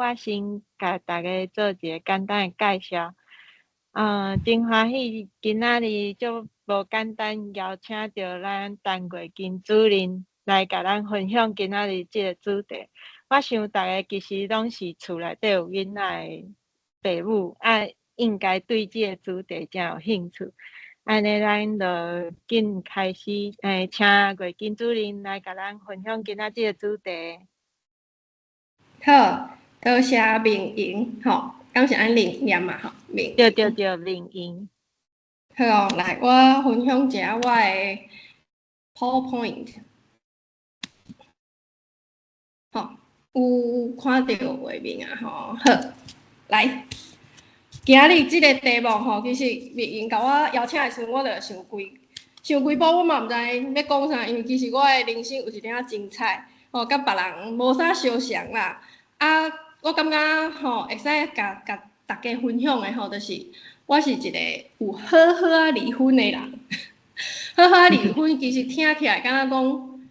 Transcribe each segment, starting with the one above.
我先甲大家做一个简单的介绍。真欢喜今仔日就无简单邀请到咱陈月金主任来甲咱分享今仔日即个主题。我想大家其实拢是厝内底有囡仔的父母，应该对即个主题真有兴趣。安尼，咱就紧开始，请月金主任来甲咱分享今仔即个主题。好，多谢明莹，吼，敢是安灵念嘛，吼，明。对，明莹。好哦，来，我分享一下我的 PowerPoint。吼，有看到画面啊，吼，好，来，今日即个题目吼，其实明莹甲我邀请的时阵，我就想几步，我嘛毋知要讲啥，因为其实我的人生有一点仔精彩，吼，甲别人无啥相像啦。我感觉吼，会使甲大家分享的吼，就是我是一个有好好离婚的人。好好离婚，其实听起来敢若讲，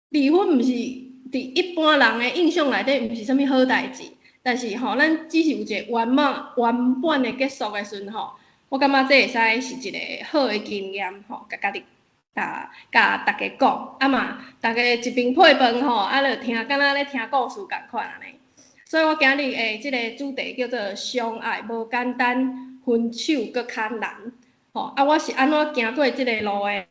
离婚毋是伫一般人的印象内底，毋是啥物好代志。但是吼，咱只是有一个圆满的结束的时阵吼，我感觉这会使是一个好的经验吼，甲大家讲，嘛，大家一边配饭吼，就听，敢若咧听故事共款安尼。所以我今日诶，即个主题叫做相爱无简单，分手搁较难。吼，我是安怎行过即个路的？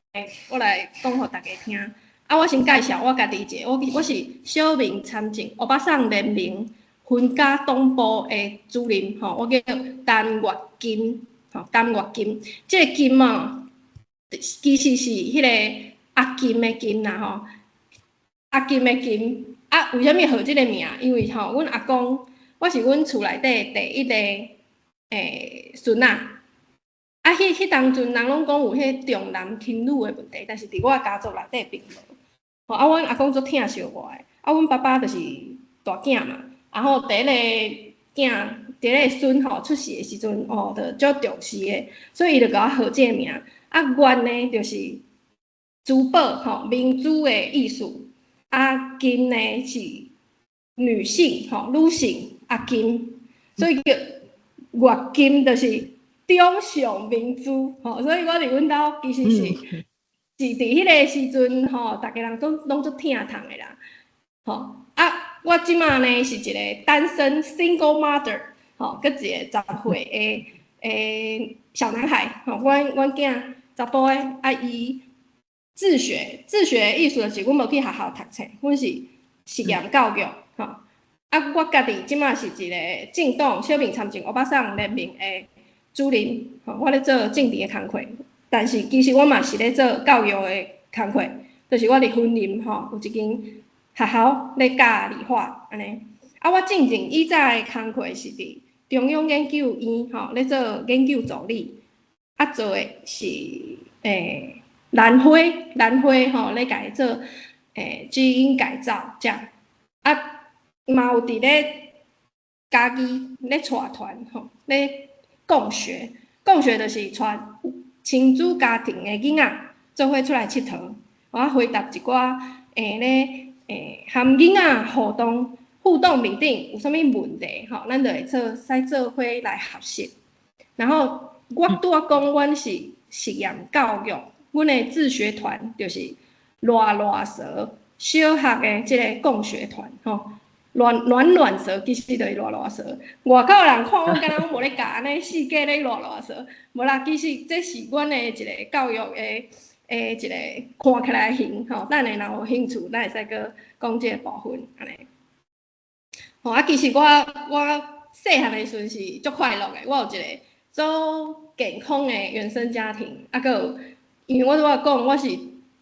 我来讲互大家听。我先介绍我家己一下，我是小明参政欧巴桑联名婚家党部的主任，吼，我叫陈月金，吼，陈月金，即个金哦，其实是迄个阿金的金啦，吼，阿金的金，为虾米号即个名？因为吼，阮阿公，我是阮厝内底第一个孙仔。迄当阵人拢讲有迄重男轻女的问题，但是伫我家族内底并无。阮阿公足疼惜我的，阮爸爸就是大囝嘛，然后第一个孙吼出世的时阵，就足重视的，所以伊就甲我号这个名。元呢就是珠宝吼，明珠的意思。金呢是女性吼，女性金，所以叫月金就是中上明珠吼。所以我伫阮兜其实是伫迄个时阵吼，逐个人拢足疼痛的啦。吼，我即马呢是一个单身 single mother， 吼，佮一个10岁的小男孩。吼，阮囝查甫的，伊自学的意思就是阮无去学校读册，阮是实验教育。吼，我家己即马是一个政党小民参政欧巴桑联名的主任。吼，我咧做政治的工课，但是其实我嘛是咧做教育的工课，就是我伫婚林吼有一间学校咧教理化安尼。我正以早的工课是伫中央研究院吼咧做研究助理，做的是兰花吼咧家做基因改造这样。嘛有伫咧家己咧带团吼咧共学就是带亲子家庭的囡仔做伙出来佚佗。我回答一寡咧和囡仔互动面顶有啥物问题吼，咱就会使做伙来学习。然后我拄仔讲，阮是实验教育，阮的自学团就是乱蛇小学的即个共学团吼。乱蛇其实就是乱蛇，外口人看我敢若我无咧教安尼世界咧乱蛇，无啦，其实这是阮的一个教育的一个看起来型吼。咱的若有兴趣，咱会使搁讲这个部分安尼。吼，其实我细汉的时阵是足快乐的，我有一个足健康的原生家庭，搁有因为我拄仔讲我是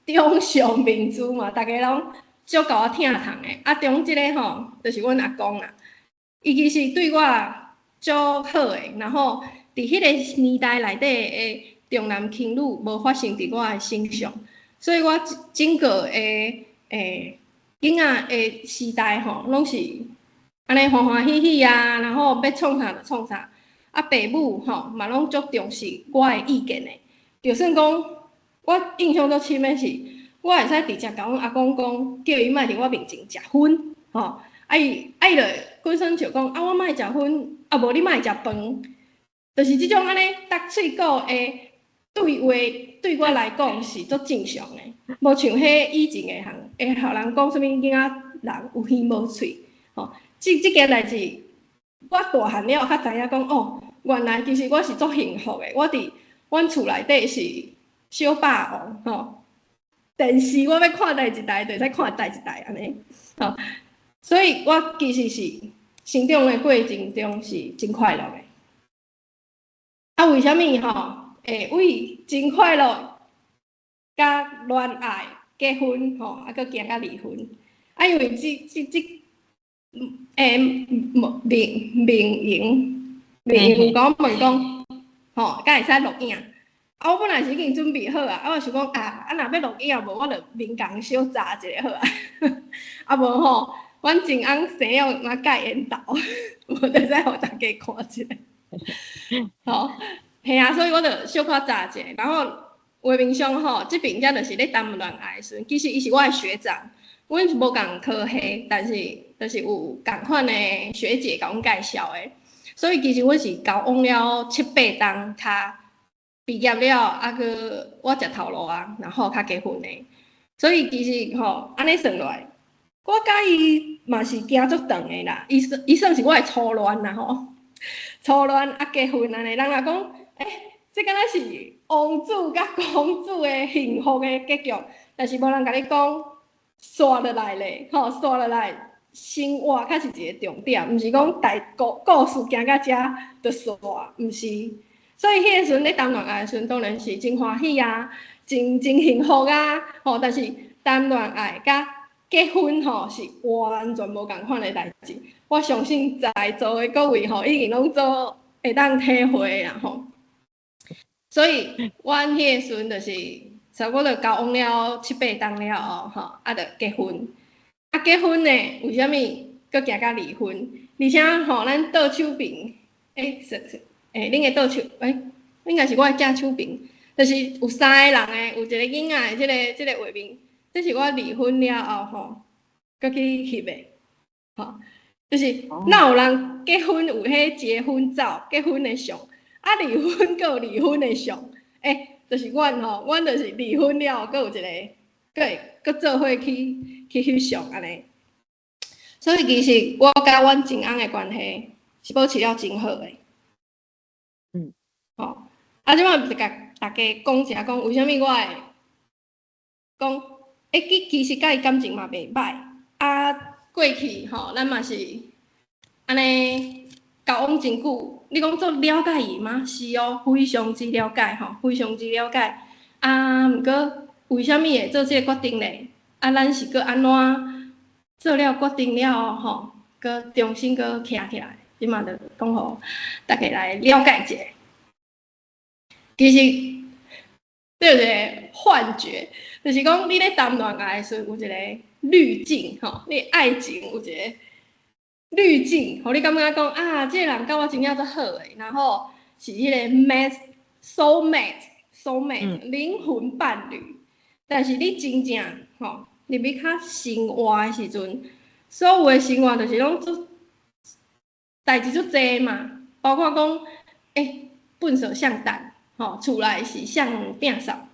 中上民族嘛，大家拢足甲我疼痛的。中即个吼，就是阮阿公啦。伊其实对我足好的，然后伫迄个年代内底的重男轻女无发生伫我的身上，所以我整个的囡仔的时代吼，拢是安尼欢欢喜喜啊，然后要创啥就创啥。爸母吼嘛拢足重视我的意见的。就算讲我印象足深的是，我会使直接甲阮阿公讲，叫伊莫伫我面前食薰吼。伊就规身笑讲啊，我莫食薰，啊无你莫食饭，就是即种安尼搭喙鼓诶对话，对我来讲是足正常诶，无像迄以前诶会互人讲啥物囝仔人有耳无喙，吼，即件代志，我大汉了较知影讲哦，原来其实我是足幸福诶，我伫阮厝内底是小霸王吼。电视我要看第一台，就使看第一台安尼，吼，所以我其实是成长的过程中是真快乐的。啊，为虾米吼？会为真快乐，甲恋爱、结婚吼，啊，佮行到离婚，啊，因为明有甲我问讲，吼，敢会使录影？啊，我本来是已经准备好啊，啊，我想讲啊，若要录影无，我着面共小炸一下好啊。啊无吼，阮前翁生了嘛改缘投，无着使互大家看一下。吼，嘿啊，所以我着小可炸一下，然后画面上吼，即边遮就是咧谈恋爱的时阵，其实伊是我的学长，阮是无共科系，但是就是有共款的学姐甲阮介绍的，所以其实阮是交往了7、8档，较毕业了，啊个我食头路啊，然后较结婚的，所以其实吼，安尼算落来，我甲伊嘛是行足长的啦，伊算是我的初恋啦吼，初恋啊结婚安尼，人若讲，这敢若是王子甲公主的幸福的结局，但是无人甲你讲，刷落来咧，吼，刷落来。生活才是一个重点，毋是讲故事行到遮就刷，毋是。所以迄个时阵咧谈恋爱的时阵，当然是真欢喜啊，真幸福啊，吼！但是谈恋爱甲结婚吼是完全无共款的代志。我相信在座的各位吼，已经拢做会当体会啦吼。所以阮迄个时阵就是差不多交往了7、8档了后，吼，啊，着结婚。啊，结婚呢？为虾米佮行到离婚？而且吼，咱倒手边，恁个倒手，应该是我的正手边，就是有3个人的，有一个囡仔的，即个画面，这是我离婚了后吼，佮去翕的，吼，就是哪有人结婚有迄结婚照、结婚的相，啊，离婚佮有离婚的相，就是阮吼，阮就是离婚了，佮有一个，佮做伙去翕相安尼。所以其实我甲阮前翁的关系是保持了真好的。吼，啊，即摆就甲大家讲一下，讲为虾米我会讲，其实甲伊感情嘛袂歹，啊，过去吼，咱嘛是安尼交往真久。你讲做了解伊吗？是哦，非常之了解吼，非常之了解。啊，毋过为虾米会做即个决定咧？啊，咱是搁安怎做了决定了后吼，搁重新搁徛起来，即嘛着讲互大家来了解一下。其实，这有一个幻觉，就是讲你咧谈恋爱的时候有一个滤镜吼，你爱情有一个滤镜，互你感觉讲啊，这个人甲我真正足好诶，然后是迄个 soulmate 灵魂伴侣。但是你真正吼入去较生活诶时阵，所有诶生活就是拢做代志足济嘛，包括讲粪扫相蛋。吼，厝内是像摒扫，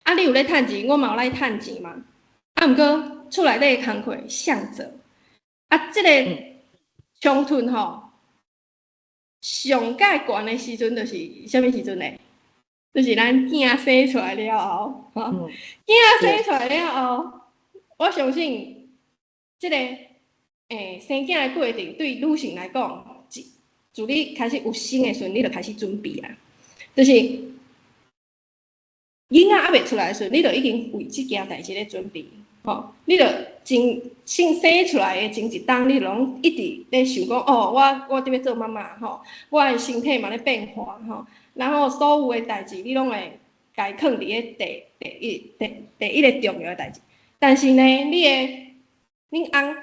啊，你有咧趁钱，我嘛有咧趁钱嘛。啊，毋过厝内底工课像做，啊，即个冲突吼，上界悬的时阵就是啥物时阵呢？就是咱囝生出来了后，吼，囝生出来了后，我相信即个生囝的过程对女性来讲，自你开始有生的时阵，你就开始准备啦，就是。囡仔还未出来的时候，你就已经为这件代志咧准备，吼，你就生出来的前一当，你就拢一直咧想讲，哦，我伫要做妈妈，吼，我的身体嘛咧变化，吼，然后所有的代志你拢会家放伫咧第一个重要的代志。但是呢，恁翁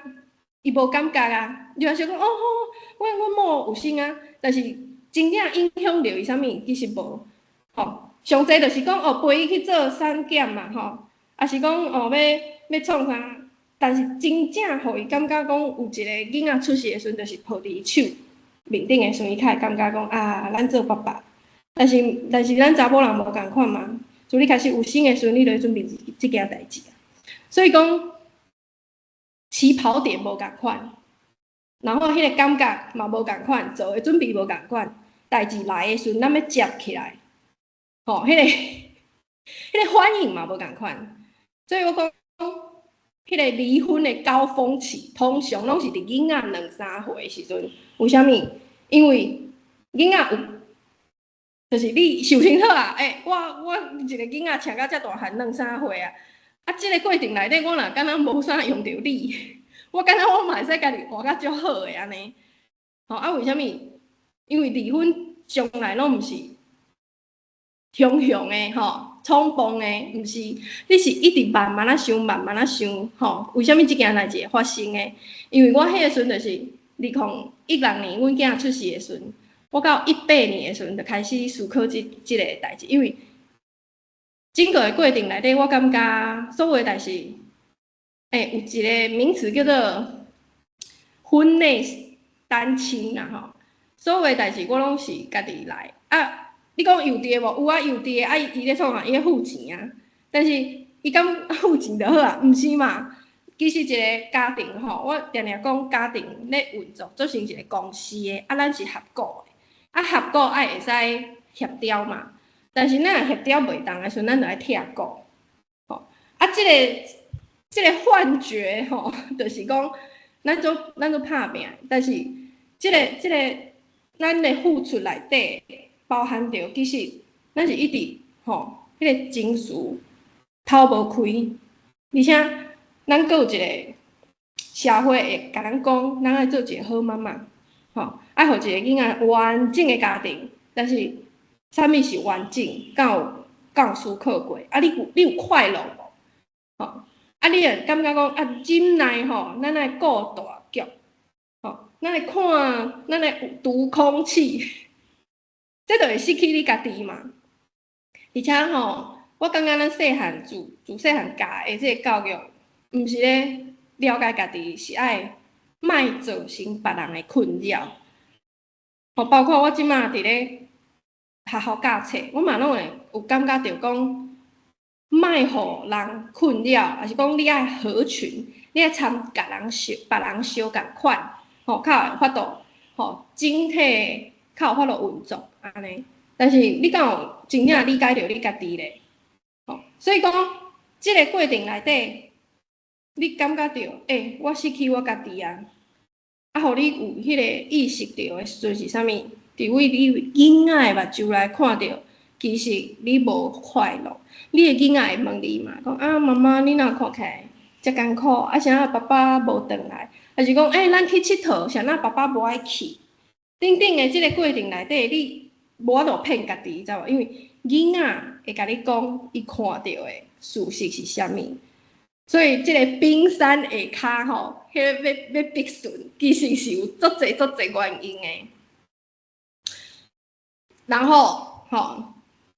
伊无感觉啊，你就想讲，哦，阮某有生啊，但是真正影响着伊啥物，其实无，吼。上济就是讲哦，陪伊去做产检嘛，吼，啊是讲哦要创啥但是真正互伊感觉讲有一个囡仔出世的时阵，就是抱伫伊手面顶的时阵，伊才会感觉讲啊，咱做爸爸。但是咱查某人无共款嘛，就你开始有生的时阵，你就要准备即件代志啊。所以讲起跑点无共款，然后迄个感觉嘛无共款，做的准备无共款，代志来的时阵，咱要接起来，吼，迄个反应嘛无共款。所以我讲，迄个离婚的高峰期，通常拢是伫囡仔2、3岁的时阵。为虾米？因为囡仔有，就是你想清楚啊！我一个囡仔请到遮大汉2、3岁啊，即个过程内底，我若敢若无啥用着你，我感觉我嘛会使家己活甲足好诶安尼。为虾米？因为离婚从来拢毋是雄雄诶，冲动诶，毋是，你是一直慢慢想，慢慢想，为虾米即件代志会发生诶？因为我迄个时阵就是2016年，阮囝出世诶时阵，我到18年诶时阵就开始思考即个代志，因为整个诶过程内底，我感觉所有诶代志，有一个名词叫做婚内单亲啦，所有诶代志我拢是家己来啊。你讲邮递无？有啊，邮递伊咧创啥？伊咧付钱啊。但是伊敢付钱就好啊？毋是嘛？其实一个家庭我定定讲家庭咧运作，做成一个公司诶，咱是合股诶，合股会使协调嘛。但是咱协调袂当诶时阵，咱就爱拆股。即个幻觉就是讲咱做拍拼，但是即个咱的付出内底。包含着，其实咱是一直迄个情绪透无开，而且咱阁有一个社会会甲咱讲，咱爱做一个好妈妈，爱互一个囡仔完整的家庭。但是，啥物是完整？敢有思考过？你有快乐无？你会感觉讲忍耐咱爱顾大局，咱会看，咱会读空气。这就会失去你家己嘛，而且我感觉咱细汉自细汉教的这个教育，毋是咧了解家己，是爱莫造成别人的困扰。包括我即马伫咧学校教册，我嘛拢会有感觉着讲，莫互人困扰，还是讲你爱合群，你爱参甲人别人相共款，较有法度，整体。较有法度运作安尼，但是你敢有真正理解着你家己咧？所以讲，即个过程内底，你感觉着，我失去我家己啊！互你有迄个意识着的时阵是啥物？伫位你囡仔的目睭来看着，其实你无快乐。你的囡仔会问你嘛？讲妈妈，你哪看起来遮艰苦？啥爸爸无转来？还是讲，咱去佚佗，啥爸爸无爱去？等等的即个过程内底，你无法度骗家己，知无？因为囡仔会甲你讲，伊看到的事实是啥物，所以即个冰山下骹迄个要必顺，其实是有足侪原因的。然后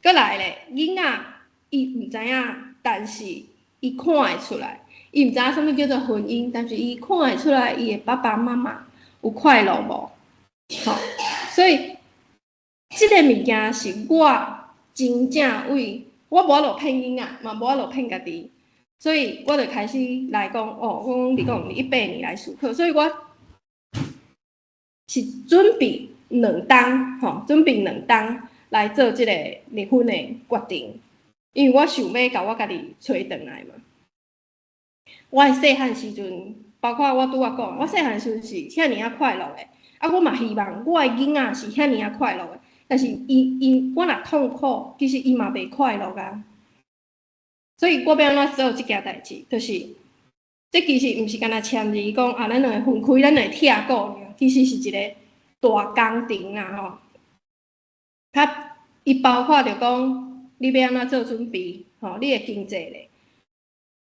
搁来咧，囡仔伊毋知影，但是伊看会出来，伊毋知影啥物叫做婚姻，但是伊看会出来，伊的爸爸妈妈有快乐无？所以即个物件是我真正我无法度骗囡仔，嘛无法度骗家己，所以我就开始来讲我讲2018年来思考，所以我是准备2冬，准备2冬来做即个离婚的决定，因为我想要甲我家己找回来嘛。我的细汉时阵，包括我拄仔讲，我细汉时阵是遐尔啊快乐的。我嘛希望我的囡仔是遐尔啊快乐的，但是我若痛苦，其实伊嘛袂快乐啊。所以我要安怎做即件代志？就是这其实毋是干那签字讲咱两个分开，咱两个拆股，其实是一个大工程啦伊包括着讲你要安怎做准备，你的经济咧，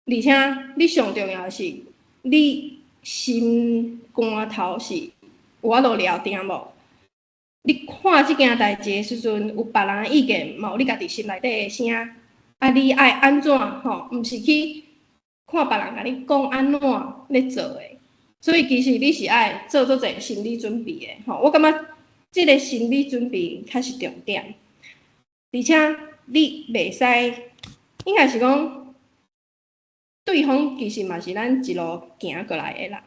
而且你上重要的是你心肝头是。有法度了定无？你看即件代志的时阵，有别人的意见，嘛有你家己心内底的声。你爱安怎？毋是去看别人甲你讲安怎咧做诶，所以其实你是爱做做者心理准备诶。吼，我感觉即个心理准备较是重点，而且你袂使，应该是讲对方其实嘛是咱一路行过来诶人，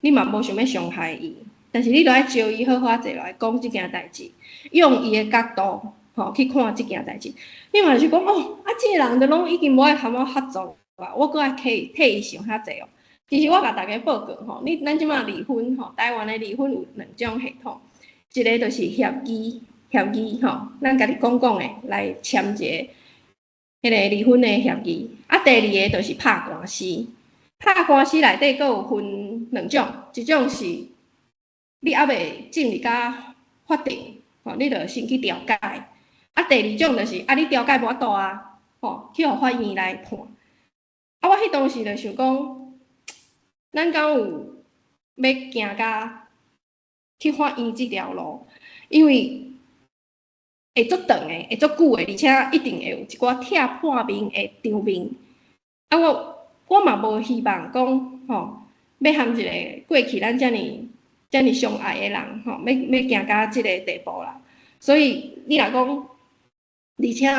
你嘛无想要伤害伊，但是你著爱招伊好好坐落来讲即件代志，用伊诶角度吼去看即件代志。你嘛是讲哦，即个人著拢已经无爱含我合作啊，我搁爱替伊想遐济哦。其实我甲大家报告吼，咱即马离婚吼，台湾诶离婚有2种系统，一个就是协议吼，咱家己讲诶来签一个。迄个离婚的协议，第二个就是拍官司。拍官司内底佫有分2种，一种是你还未进入到法庭，你著先去调解。第二种就是你调解无法度啊，去互法院来判。我迄当时就想讲，咱敢有要行到去法院即条路，因为会足长诶，会足久诶，而且一定会有一寡拆破面诶场面。我嘛无希望讲要含一个过去咱遮尔相爱诶人要行到即个地步啦。所以你若讲，而且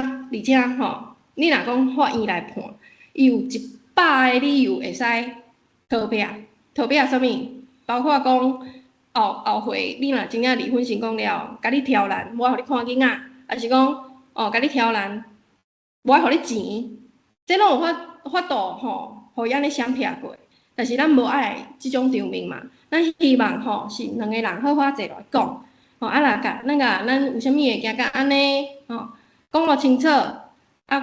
你若讲法院来判，伊有100个理由会使逃避啥物？包括讲后悔你若真正离婚成功了，甲你挑烂，无爱互你看囡仔，还是讲甲你挑烂，无爱互你钱，这拢有法度互伊安尼相骗过。但是咱无爱即种场面嘛，咱希望是2个人好好坐来讲，咱有啥物会行到安尼讲互清楚。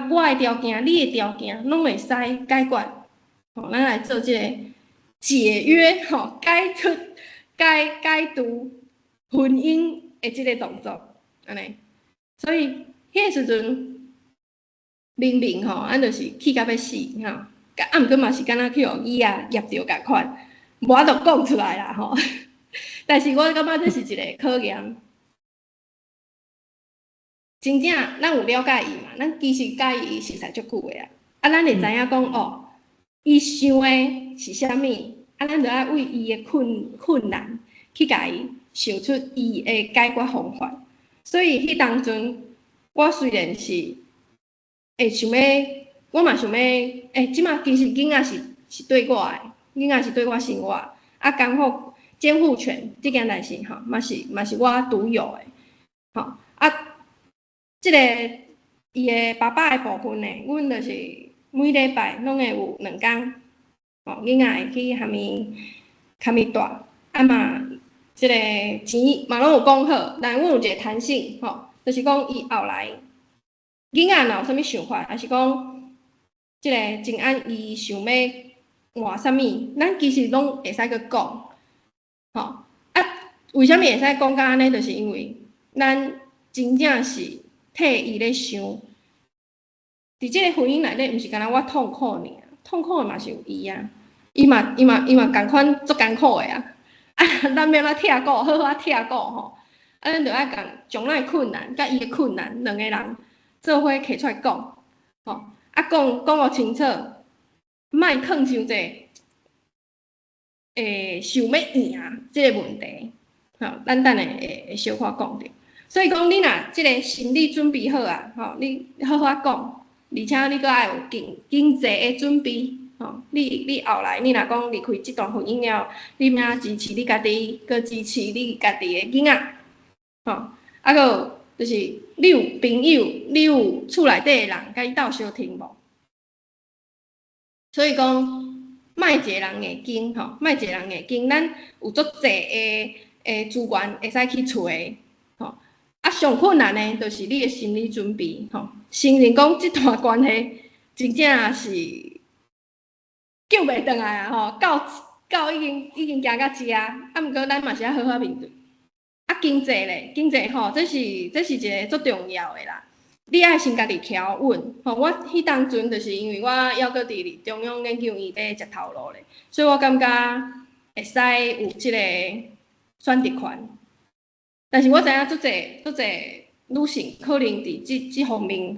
我诶条件，你诶条件拢会使解决，咱来做即个解约解除婚姻诶即个动作，安尼。所以迄个时阵，明明咱就是气甲要死毋过嘛是敢若去互伊压着共款，无法度讲出来啦但是我感觉这是一个考验。真正咱有了解伊嘛？咱其实介意伊实在足久诶咱会知影讲伊想诶是啥物，咱著爱为伊诶困难去甲伊想出伊诶解决方法。所以迄当阵，我虽然是想要，我嘛想要即马其实囡仔是对我诶，囡仔是对我生活刚好监护权即件代志嘛是我独有诶即个伊诶爸爸诶部分呢，阮就是每礼拜拢会有2天囡仔会去虾米带嘛即个钱嘛拢有讲好，但阮有一个弹性就是讲伊后来囡仔若有啥物想法，还是讲即个静安伊想要换啥物，咱其实拢会使去讲为啥物会使讲到安尼？就是因为咱真正是替伊咧想，伫即个婚姻内底，毋是干那我痛苦尔，痛苦的嘛是有伊伊嘛共款足艰苦的咱要怎拆过，好好拆过咱著爱将咱的困难甲伊的困难2个人做伙摕出来讲讲互清楚，莫囥伤济想要赢即个问题咱等下会小可讲着。所以讲，你若即个心理准备好你好好讲，而且你阁爱有经济的准备你后来你若讲离开即段婚姻了，你免支持你家己，阁支持你家己的囡仔阁就是你有朋友，你有厝内底的人甲伊斗相挺无？所以讲，莫一个人硬经莫一个人硬经，咱有足济的资源会使去找上困难的，就是你的心理准备承认讲即段关系真正是救袂转来到已经行到遮毋过咱嘛是要好好面对。经济咧，经济这是一个足重要的啦。你爱先家己徛稳我迄当阵就是因为我还阁伫中央研究院咧食头路咧，所以我感觉会使有即个选择权。但是我知影足济女性可能伫即方面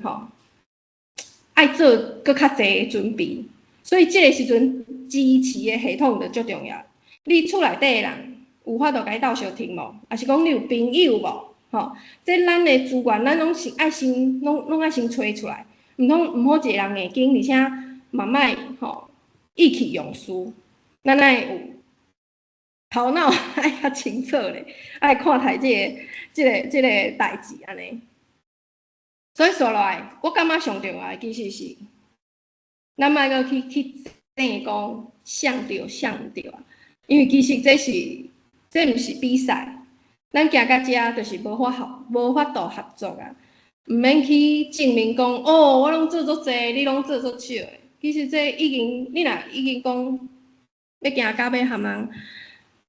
爱做搁较济准备，所以即个时阵支持的系统就足重要。你厝内底的人有法度甲你斗相听无？还是讲你有朋友无？吼，即咱的资源，咱拢是爱先拢爱先找出来，毋好一个人硬经，而且嘛莫吼意气用事，咱爱有头脑爱较清楚咧，爱看待即个代志安尼。所以说落来，我感觉上重要其实是，咱莫阁去争讲像着啊，因为其实这毋是比赛，咱行到遮就是无法度合作啊，毋免去证明讲哦，我拢做足济，你拢做足少的。其实这你若已经讲要行到要含人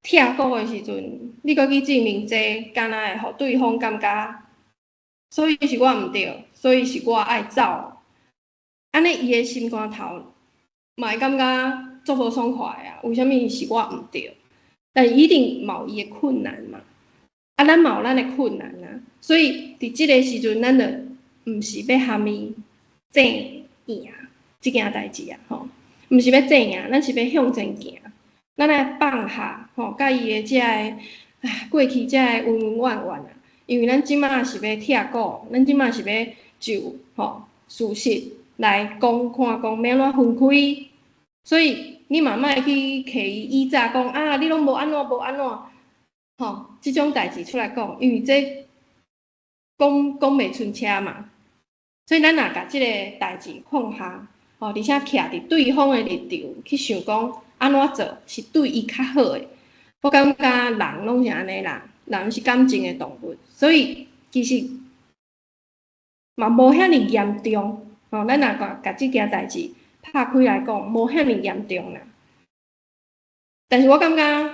拆股的时阵，你阁去证明这，敢若会互对方感觉，所以是我毋对，所以是我爱走。安尼伊的心肝头嘛会感觉足无爽快啊！为虾米是我毋对？但一定嘛有伊的困难嘛。啊，咱嘛有咱的困难啊，所以伫即个时阵，咱就毋是要含伊争赢即件代志啊，吼，毋是要争赢，咱是要向前行。咱来放下吼，甲伊的遮个过去遮个恩怨啊，因为咱即马是要拆股，咱即马是要就吼事实来讲看讲要安怎分开，所以你嘛莫去摕伊以早讲啊，你拢无安怎无安怎，吼，即种代志出来讲，因为这讲袂出车嘛，所以咱若甲即个代志放下，吼，而且徛伫对方的立场去想讲。安怎做是对伊较好诶？我感觉人拢是安尼啦，人是感情诶动物，所以其实嘛无遐尼严重。吼，咱若甲即件代志拍开来讲，无遐尼严重啦。但是我感觉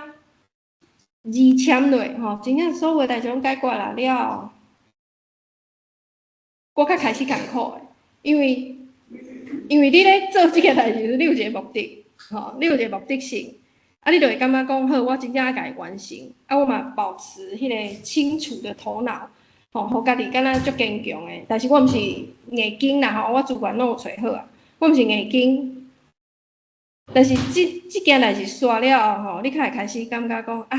字签落，吼，真正所有代志拢解决啦了，我较开始艰苦诶，因为你咧做即个代志，你有一个目的。吼，你有一个目的性，啊，你就会感觉讲好，我真正爱家己完成，啊，我嘛保持迄个清楚的头脑，吼，互家己敢若足坚强诶。但是我毋是硬劲啦，吼，我资源拢有找好啊，我毋是硬劲。但是即件代志煞了吼，你才会开始感觉讲啊，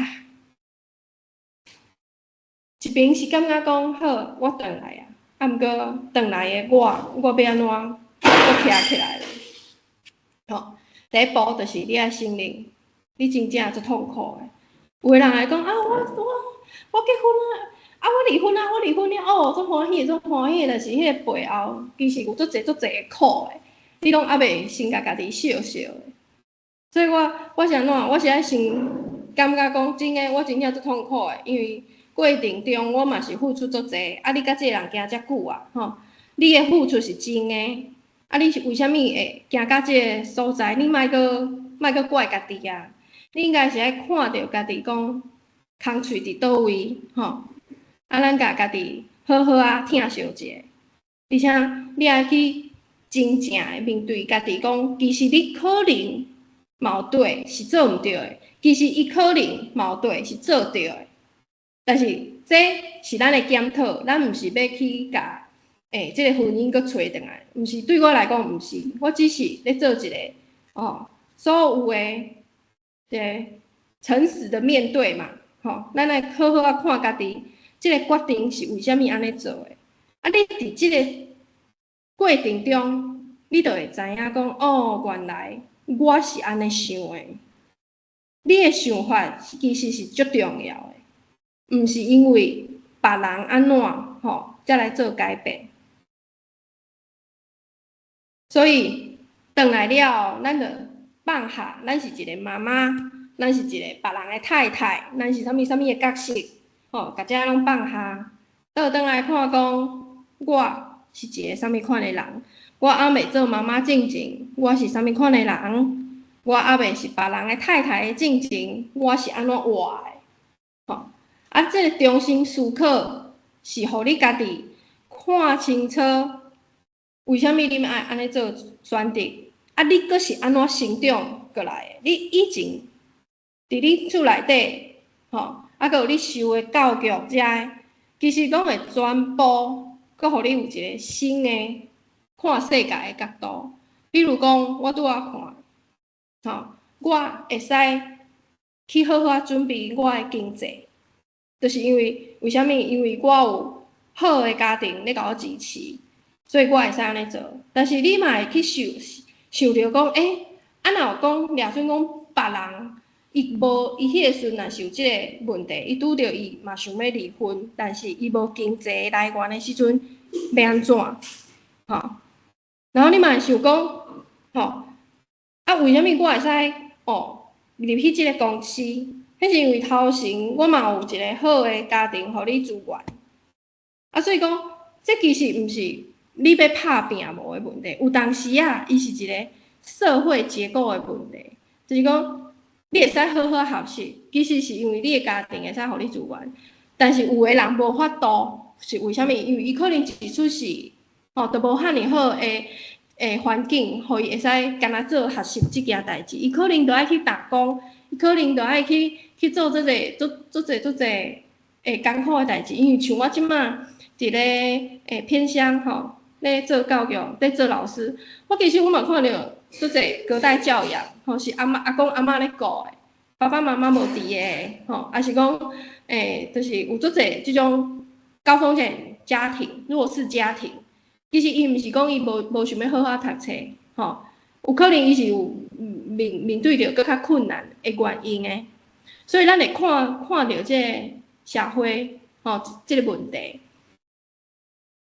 一边是感觉讲好，我转来啊，啊，毋过转来诶我要安怎，我徛起来了，吼。第一步就是你爱承认，你真正足痛苦诶。有个人会讲啊，我结婚啊，啊我离婚啊，我离婚了哦，足欢喜，足欢喜。但是迄个背后其实有足济诶苦诶，你拢还袂先甲家己笑笑诶。所以我是安怎？我是爱先感觉讲真诶，我真正足痛苦诶，因为过程中我嘛是付出足济，啊你甲即个人行遮久啊，吼，你诶付出是真诶。啊！你是为虾米会行到即个所在？你莫阁怪家己啊！你应该是爱看着家己讲，空喙伫倒位，吼！啊，咱家己好好啊疼惜一下，而且你爱去真正诶面对家己讲，其实你可能嘛有对是做毋对诶，其实伊可能嘛有对是做对诶，但是这是咱诶检讨，咱毋是要去甲。即个婚姻阁找倒来，毋是对我来讲，毋是，我只是咧做一个所有诶一个诚实的面对嘛，吼，咱来好好啊看家己，即个决定是为虾米安尼做诶？啊，你伫即个过程中，你就会知影讲，哦，原来我是安尼想诶。你诶想法其实是足重要诶，毋是因为别人安怎吼，才来做改变。所以，转来了，咱就放下，咱是一个妈妈，咱是一个别人的太太，咱是啥物的角色，吼，甲遮拢放下，倒转来看讲，我是一个啥物款的人，我还未做妈妈进前，我是啥物款的人，我还未是别人的太太的进前，我是安怎活的，吼，啊，这个中心思考是互你家己看清楚。为虾米你们爱安尼做选择？啊，你阁是安怎成长过来的？你以前伫你厝内底，吼，啊，阁有你受的教育遮，其实拢会全部阁互你有一个新的看世界的角度。比如讲，我拄仔看我会使去好好准备我的经济，就是因为为虾米？因为我有好的家庭咧甲我支持，所以我会使安尼做。但是你嘛会去想着讲，啊若有讲，掠准讲别人伊迄个时阵若是有即个问题，伊拄着伊嘛想要离婚，但是伊无经济来源的时阵，要安怎？然后你嘛会想讲，为虾米我会使入去即个公司？迄是因为头前我嘛有一个好的家庭，互你资源。所以讲，这其实毋是你要拍拼无的问题，有当时伊是一个社会结构的问题，就是讲你会使好好学习，其实是因为你的家庭会使互你资源，但是有的人无法度，是为虾米？因为伊可能一出世，都无遐尼好的环境，互伊会使干那做学习即件代志，伊可能着爱去打工，伊可能着爱去做做侪艰苦的代志，因为像我即马伫咧偏乡咧做教育，咧做老师，我其实嘛看到做侪隔代教养，是阿公阿嬷咧顾的，爸爸妈妈无伫的，还是讲就是有做侪即种高风险家庭、弱势家庭。其实伊毋是讲伊无想要好好读册，有可能伊是有面对着更较困难的原因的，所以咱会看到即个社会即个问题，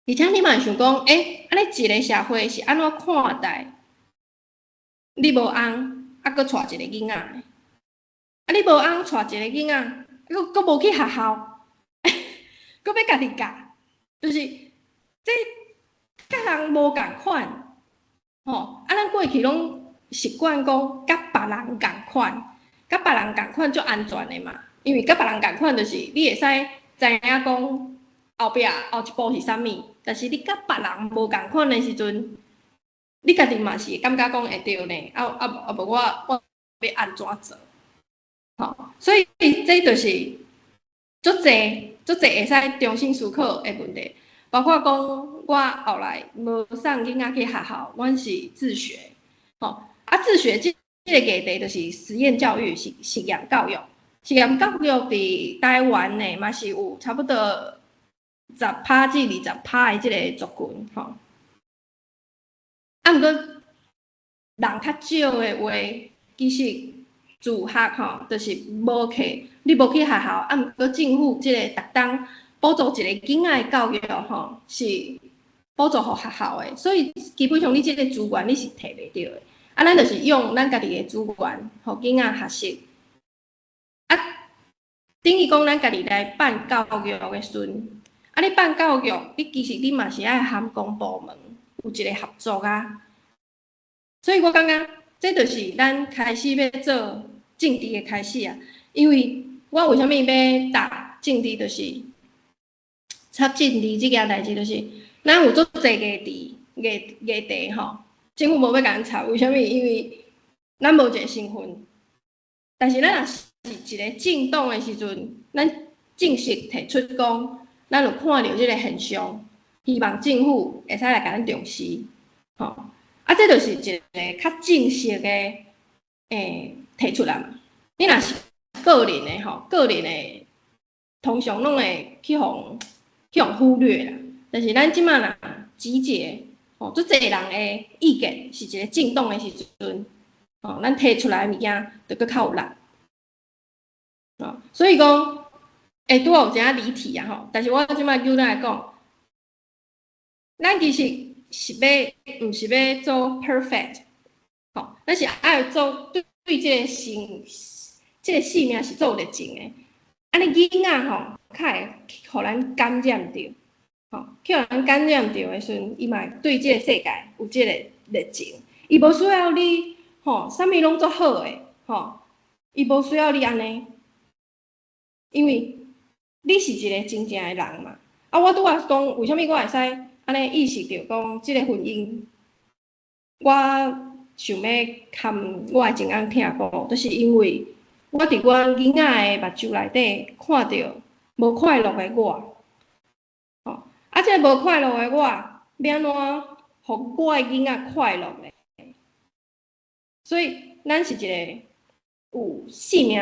而且你嘛会想讲，安尼一个社会是安怎看待你无翁，搁带一个囡仔，你无翁带一个囡仔，搁无去学校，搁要家己教，就是这。甲人无共款，咱过去拢习惯讲甲别人共款，甲别人共款足安全的嘛。因为甲别人共款，就是你会使知影讲后一步是啥物，但是你甲别人无共款的时阵，你家己嘛是感觉讲会对呢。无我要安怎做？所以这就是足侪会使重新思考的问题。包括讲，我后来无送囡仔去学校，阮是自学，自学这个议题就是实验教育、实验教育。实验教育伫台湾呢，嘛是有差不多10%至20%的即个族群，毋过人较少的话，其实自学就是无去，你无去学校，毋过政府即个逐当。补助一个囡仔的教育是补助互学校的，所以基本上你即个资源你是摕袂到的。咱就是用咱家己的资源，互囡仔学习。等于讲咱家己来办教育的时阵，你办教育，你其实你嘛是爱含公部门有一个合作啊。所以我感觉这就是咱开始要做政治的开始啊。因为我为虾米要打政治，就是。插政治即件代志，就是咱有足侪议题政府无要甲咱插，为虾米？因为咱无一个身份，但是咱若是一个政党的时阵，咱正式提出讲，咱有看到即个现象，希望政府会使来甲咱重视，这就是一个较正式的提出来嘛。你若是个人的个人的通常拢会去忽略啦，但是咱即马若集结足侪人的意见，是一个政党的时阵，咱提出来的物件就搁较有力。所以讲，拄好有一离题啊但是我即马叫咱来讲，咱其实是毋是要做 perfect，咱是爱做对这个性命是做热情的，安尼囡仔较会互咱感染着。去互人感染着的时阵，伊嘛对即个世界有即个热情。伊无需要你啥物拢做好诶，伊无需要你安尼，因为你是一个真正诶人嘛。我拄仔讲，为虾米我会使安尼意识到讲，即个婚姻，我想要含我诶情翁听过，就是因为我伫我囡仔诶目睭内底看到无快乐诶我。即个无快乐的我，要安怎互我的囡仔快乐呢？所以，咱是一个有生命，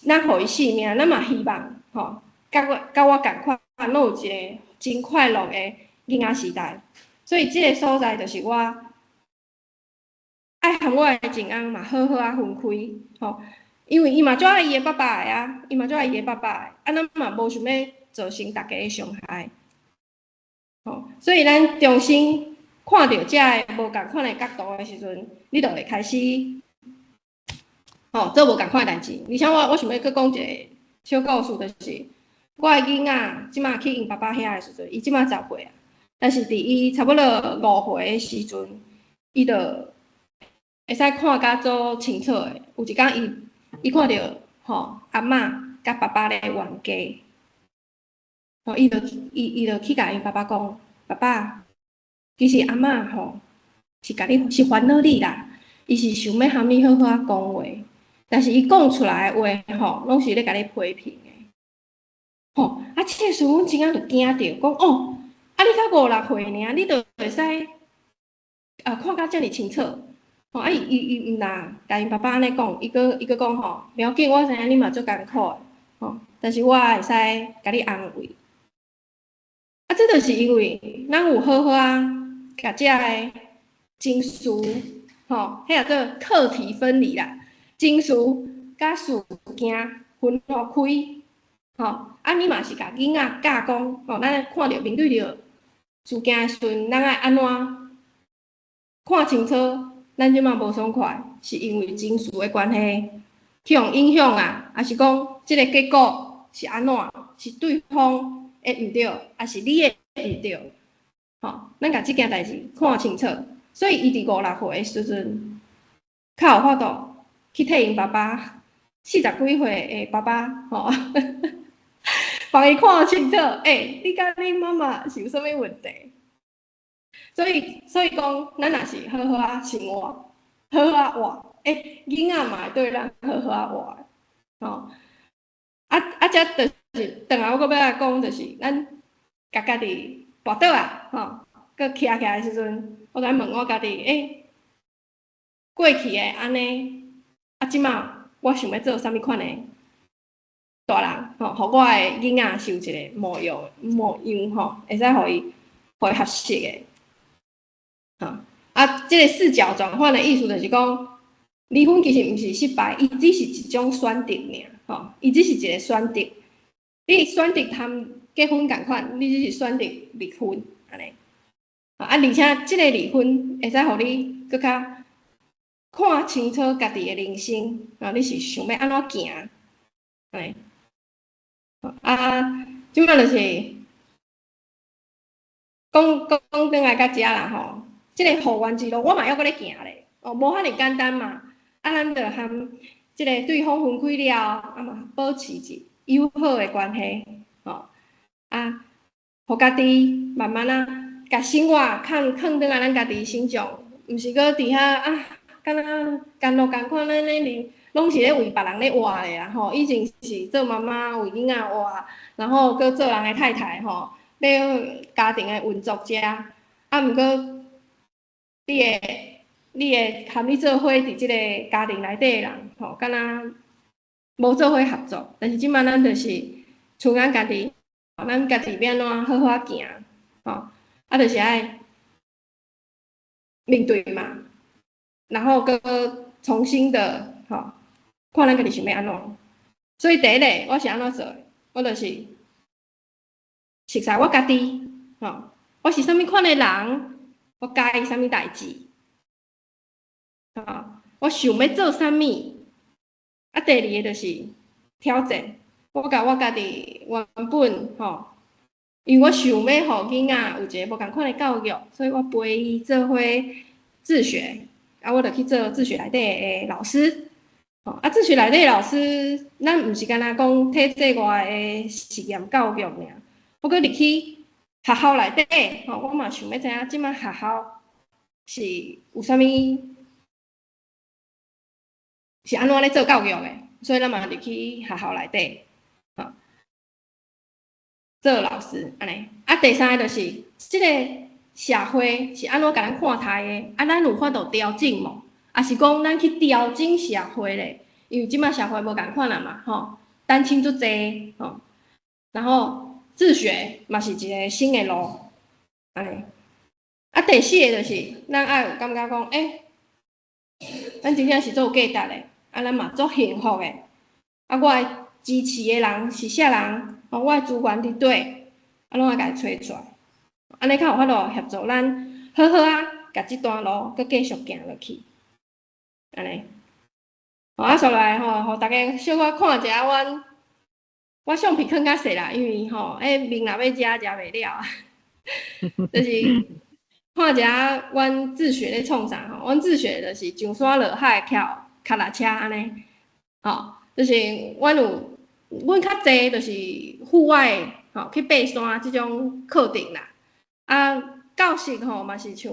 咱互伊生命，咱嘛希望吼，甲我共款，咱有一个真快乐的囡仔时代。所以即个所在就是我爱和我的前翁嘛好好啊分开吼，因为伊嘛足爱伊的爸爸的啊，伊嘛足爱伊的爸爸的，啊，咱嘛无想要造成大家的伤害。吼，所以咱重新看到遮个无共款的角度的时阵，你就会开始，做无共款的代志。而且我想要搁讲一个小故事，就是我的囡仔即马去因爸爸遐的时阵，伊即马10岁啊，但是伫伊差不多5岁的时阵，伊就会使看甲足清楚的。有一天伊看到阿嬷甲爸爸咧冤家。伊就去甲因爸爸讲，爸爸，其实阿嬷是烦恼你啦，伊是想要和你好好啊讲话，但是伊讲出来的话拢是咧甲你批评的。即个时阵，阮真仔就惊着，讲你才5、6岁尔，你就会使看甲遮尔清楚。伊毋啦，甲因爸爸安尼讲，伊个讲不要紧，我知影你嘛足艰苦的，但是我会使甲你安慰。这就是因为咱有好好啊，甲遮个情绪，迄叫做课题分离啦，情绪甲事件分开，你嘛是甲囡仔教讲，咱看着面对着事件的时阵，咱爱安怎看清楚，咱即马无爽快，是因为情绪的关系去互影响啊，还是讲即个结果是安怎？是对方会毋对，还是你会毋对？咱甲即件代志看清楚，所以伊伫5、6岁的时阵，较有法度去替因爸爸40几岁的爸爸，帮伊看清楚。你甲恁妈妈是有啥物问题？所以讲，咱若是好好啊生活，好好啊活，囡仔嘛会对咱好好啊活。遮就是转来，我搁要来讲，就是咱甲家己跋倒啊，搁徛起来的时阵，我甲问我家己，过去的安尼，即马我想要做啥物款的大人，互我的囡仔是有一个模样，会使互伊合适的。即个视角转换的意思就是讲，离婚其实毋是失败，伊只是一种选择尔，伊只是一个选择。你选择谈结婚共款，你只是选择离婚安尼。而且即个离婚会使互你搁较看清楚家己的人生，你是想要安怎行安尼。即摆就是讲转来到遮啦即个复原之路，我嘛还阁咧行咧，无遐尼简单嘛。咱着和即个对方分开了，嘛保持一友好的关系，互家己慢慢甲生活放转来咱家己身上，毋是阁伫遐敢若甘露共款，咱咧拢是咧为别人咧活咧啦以前是做妈妈为囡仔活，然后阁做人的太太咧家庭的运作者，毋过你会和你做伙伫即个家庭内底的人，敢若无做伙合作。但是即摆咱就是像咱家己，咱家己要安怎好好啊行，就是爱面对嘛，然后搁重新的看咱家己想要安怎。所以第一个我是安怎做？我就是熟悉我家己，我是啥物款的人，我介意啥物代志。我想要做啥物？第二个就是挑战。我甲我家己原本因为我想要互囡仔有一个无共款的教育，所以我陪伊做伙自学。我就去做自学内底的老师。自学内底的老师，咱毋是干那讲体制外的实验教育尔，我阁入去学校内底，我嘛想要知影即摆学校是有啥物。是安怎咧做教育的，所以咱嘛入去学校内底，做老师安尼。第三个就是即个社会是安怎甲咱看待的，咱有法度调整无？也是讲咱去调整社会咧，因为即摆社会无共款啊嘛，吼，单亲足济，吼，然后自学嘛是一个新的路，安尼。啊，第四个就是咱爱有感觉讲，咱真正是做有价值的，啊，咱嘛做幸福的，啊，我的支持的人是啥人？哦，我的资源伫底，啊，拢爱家己找出来，安尼较有法度协助咱好好啊，甲即段路搁继续行落去，安尼。啊，续来吼，互大家小可看一下我相片囥较细啦，因为面若要食袂了啊，就是看一下阮自学咧创啥吼，阮自学就是上山下海翘脚踏车安尼，就是阮较济就是户外去爬山即种课程啦，啊，教室嘛是像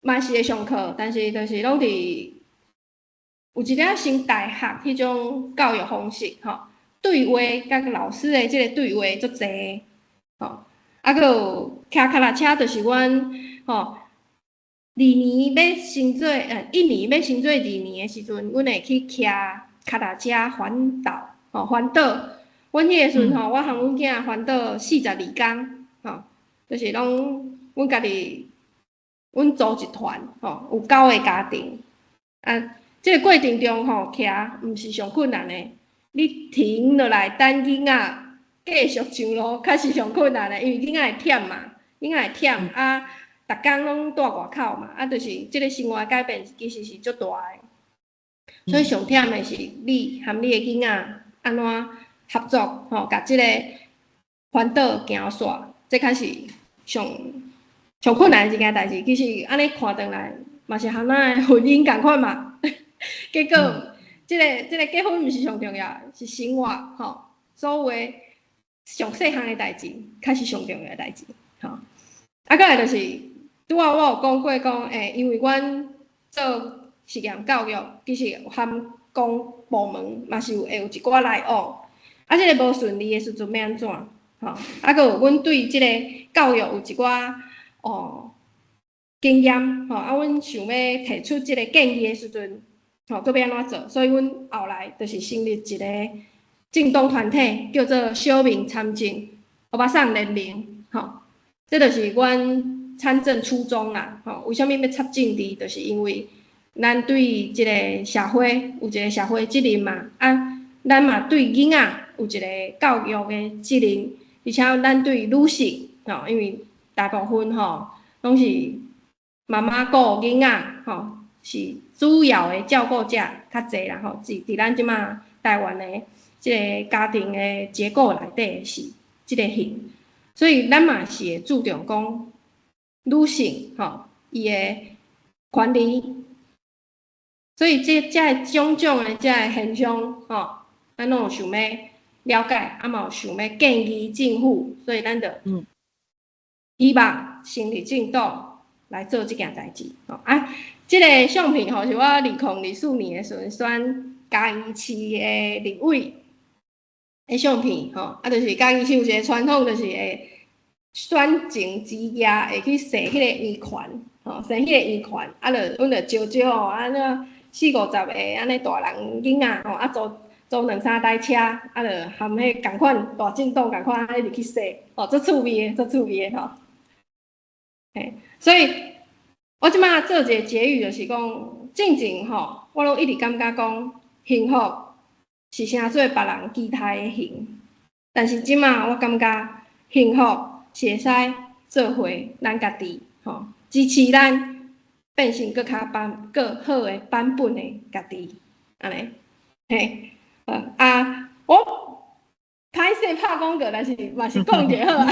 嘛是会上课，但是就是拢伫有一点像大学迄种教育方式对话甲老师的即个对话足济啊，佮有骑脚踏车，就是阮1年要升做1年要升做2年的时阵，阮会去骑脚踏车环岛环岛。阮迄个时阵我和阮囝环岛42天就是拢阮家己，阮组一团有9个家庭啊。即个过程中骑毋是上困难的，你停落来等囡仔继续上路，较是上困难的，因为囡仔会忝嘛，囡仔会忝啊，逐工拢住外口嘛，啊，就是即个生活改变其实是足大的，所以上忝的是你和你的囡仔安怎合作甲即个环岛行煞，这较是上困难的一件代志。其实安尼看转来，嘛是和咱的婚姻共款嘛。结果，即个结婚毋是上重要，是生活所有的上细项的代志，较是上重要的代志啊，再来就是，拄仔我有讲过讲，因为阮做实验教育，其实含公部门嘛是会有一寡来往，啊，即个无顺利的时阵要安怎啊，佮有阮对即个教育有一寡经验啊，阮想要提出即个建议的时阵。搁要安怎做？所以，阮后来就是成立一个政党团体，叫做小民参政欧巴桑联盟，这就是阮参政初衷啦。为虾米要插政治？就是因为咱对即个社会有一个社会责任嘛，啊，咱嘛对囡仔有一个教育的责任，而且咱对女性因为大部分拢是妈妈顾囡仔是主要的照顾者较济啦伫咱即马台湾的即个家庭的结构内底是即个型，所以咱嘛是会注重讲女性伊的权利，所以即种种的即个现象咱拢有想要了解，啊嘛有想要建议政府，所以咱就希望成立政党来做即件代志啊。即个相片是我2024年的时阵选嘉义市的立委的相片啊，就是嘉义市有一个传统，就是会选情之夜会去踅迄个圆圈踅迄个圆圈，啊，阮就招招安尼40-50个安尼大人囡仔啊租2-3台车，啊，就含迄共款大政党共款安尼入去踅足趣味的所以。我即马做一个结语，就是讲，进前我拢一直感觉讲，幸福是啥做别人期待的幸，但是即马我感觉幸福是会使做回咱家己支持咱变成更好的版本的家己，安尼我歹势拍广告，但是嘛是讲就好啊。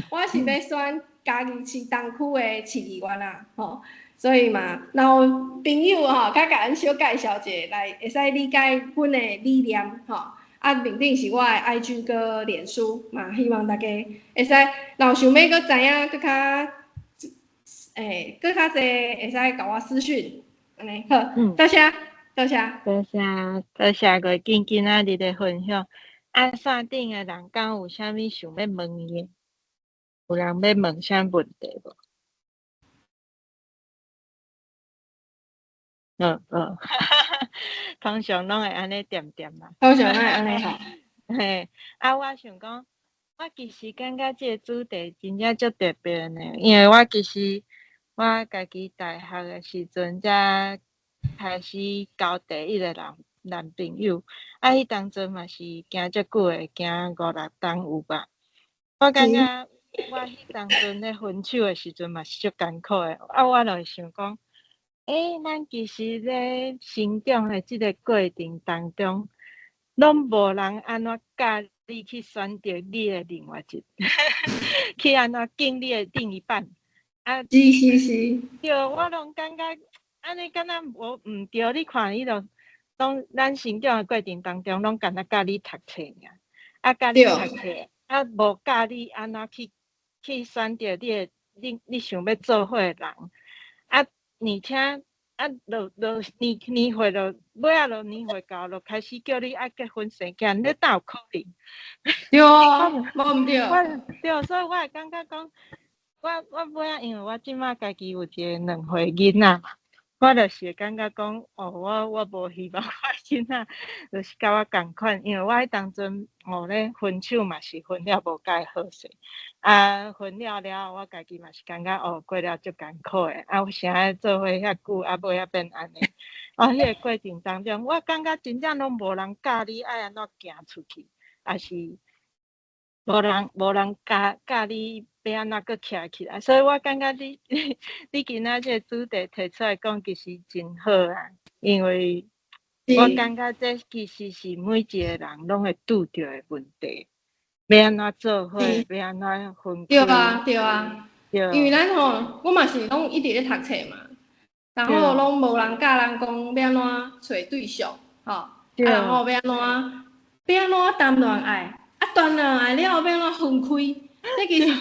我是要选嘉义市东区的市议员啦，所以嘛，若有朋友甲咱小介绍者来，会使理解阮的理念啊，面顶是我的 IG 佮脸书嘛，希望大家会使，若有想要佮知影佮较佮较济，会使甲我私讯，安尼好，多谢。多谢个今仔日的分享。线顶的人敢有啥物想要问伊？有人要问啥问题无？通常拢会安尼点点嘛。通常爱安尼吼。嘿，我想讲，我其实感觉即个主题真正足特别呢，因为我其实我家己大学的时阵才开始交第一个男朋友，迄当阵嘛是行足久的，行5、6冬有吧。我感觉我迄当阵咧分手的时阵嘛是足艰苦的，我就想讲，咱其实咧成长的即个过程当中，拢无人安怎教你去选择你的另外一去安怎敬你的另一半。是。对，我拢感觉安尼，敢若无毋对。你看伊就拢咱成长的过程当中，拢敢若教你读册尔，教你读册，无教你安怎去选择你想要做伙的人。而且年岁就尾仔就年岁到，就开始叫你爱结婚生囝，你哪有可能？对啊，无毋对。对，所以我会感觉讲，我尾仔因为我即马家己有一个2岁囡仔嘛，我就是会感觉讲，我无希望我囡仔就是甲我共款，因为我迄当阵咧分手嘛是分了无介好势，分了后我家己嘛是感觉过了足艰苦的，有啥做伙遐久，尾仔变安尼，迄个过程当中，我感觉真正拢无人教你爱安怎行出去，也是无人教你要安怎搁徛起来，所以我感觉你今仔这个主题提出来讲，其实真好啊，因为我感觉这其实是每一个人拢会拄着的问题，要安怎做伙，要安怎分开。对啊。因为咱吼，我嘛是拢一直咧读册嘛，然后拢无人教咱讲要安怎找对象，吼，然后要安怎谈恋爱，谈恋爱了后要安怎分开，这其实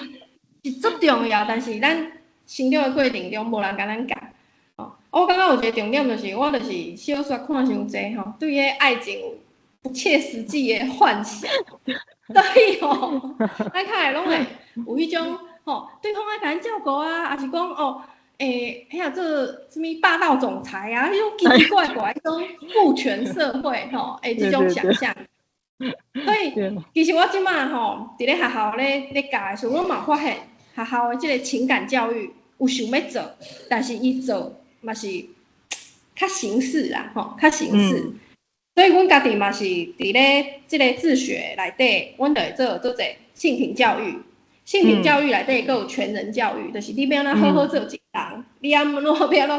是足重要，但是咱成长的过程中无人甲咱教。我感觉有一个重点就是，我就是小说看伤济吼，对迄爱情有不切实际的幻想，所以吼，咱较会拢会有迄种吼，对方爱甲咱照顾啊，还是讲遐做什物霸道总裁啊，迄种奇奇怪怪迄种父权社会吼，即种想象。所以其实我即马吼，伫咧学校咧教的时候，我嘛发现学校的即个情感教育有想要做，但是伊做嘛是较形式啦，吼，较形式。所以阮家己嘛是伫咧即个自学内底，阮就会做者性平教育。性平教育内底佫有全人教育，就是你要安怎好好做一个人，你要安怎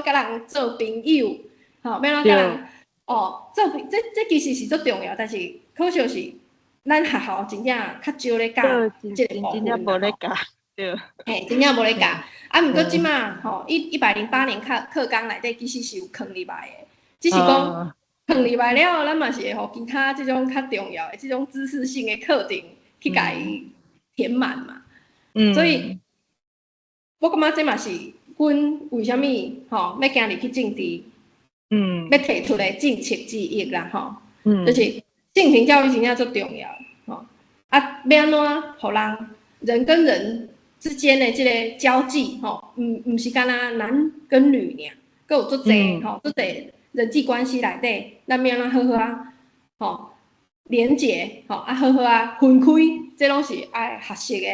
甲人做朋友，吼，要安怎甲人做这其实是足重要，但是可惜是咱学校真正较少咧教即个部分。真正无咧教，对。真正无咧教。毋过即马吼，108年课纲内底其实是有放入来的，只是讲放入来了，咱嘛是会互其他即种较重要的即种知识性的课程去甲伊填满嘛。所以，我感觉这嘛是阮为虾米吼要行入去政治，要提出的政策之一啦吼。就是性平教育真正足重要吼。要安怎互人跟人之间的即个交际吼，毋是干那男跟女尔，佫有足侪吼，足侪人际关系内底，咱要安怎好啊吼连结吼好分开，这拢是爱学习的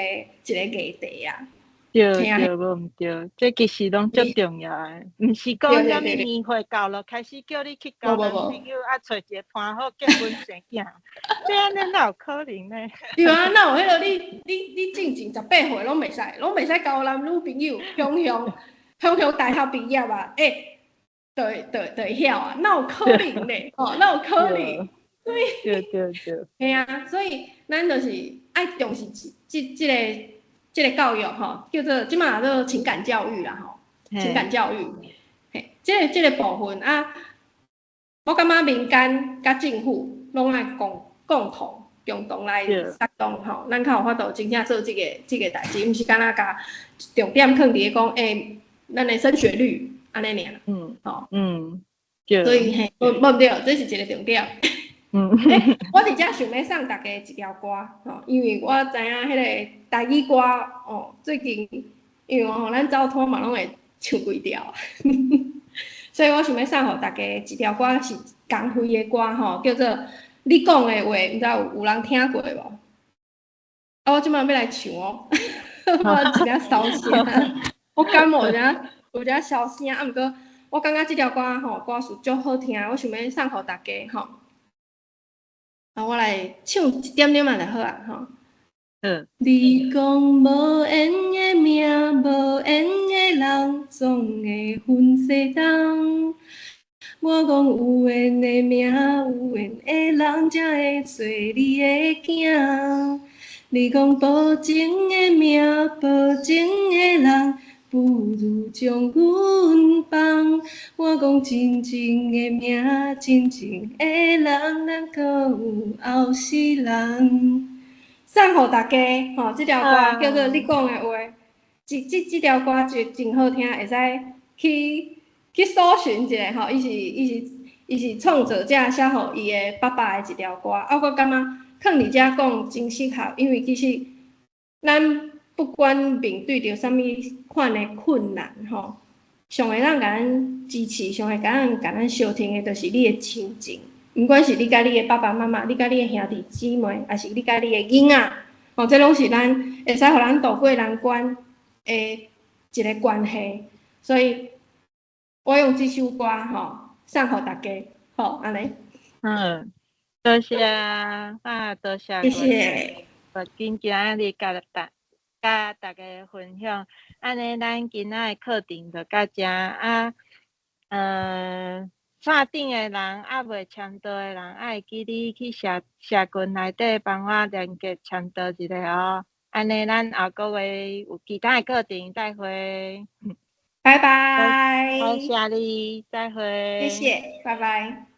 一个议题啊。对，无毋对，这其实拢足重要诶，毋是讲啥物年岁到了开始叫你去交男朋友，找一个伴好结婚生囝，这安尼哪有可能呢？对啊，哪有迄个你正18岁拢袂使交男女朋友，向大学毕业啊，就会晓啊，哪有可能呢？哪有可能？对。嘿啊，所以咱就是爱重视即个教育吼，叫做即马叫做情感教育啦吼，情感教育，即个部分啊，我感觉民间甲政府拢爱共同来发动吼，咱较有法度真正做即个代志，毋是干那甲重点放伫讲咱的升学率安尼尔，所以无对，这是一个重点。我伫遮想要送大家一条歌吼，因为我知影迄个台语歌最近因为咱走拖嘛拢会唱几条。所以我想要送互大家一条歌是江蕙的歌吼，叫做《你讲的话》，毋知有人听过无？啊，我即摆要来唱哦，我一领烧声，我感冒有影烧声，啊，毋过我感觉即条歌吼歌词足好听，我想要送互大家吼。啊，我来唱一点点仔就好啊吼。你讲无缘的命，无缘的人，总会分西东。我讲有缘的命，有缘的人，才会做你的囝。你讲无情的命，无情的人，不如将阮放。我讲真情的命，真情的人，咱可有后世人。送互大家吼，即条歌叫做《你讲的话》，即条歌就真好听，会使去搜寻一下吼。伊是创作者写互伊的爸爸的一条歌，啊，我感觉放伫遮讲真适合，因为其实咱不管面对着啥物款的困难吼，上会咱甲咱支持，上会甲咱相挺的，就是你的亲情。毋管是你甲你的爸爸妈妈，你甲你的兄弟姊妹，还是你甲你的囡仔，哦，这拢是咱会使互咱渡过难关的一个关系。所以，我用这首歌吼送互大家，好，安尼。多谢啊，多谢。谢谢。今日甲大家分享，安尼咱今仔的课程就到遮啊。线顶的人啊，未签到的人，爱记你去社群内底帮我连结签到一下哦。安尼咱下个月有其他的课程再会。拜拜。好，谢你，再会。谢谢，拜拜。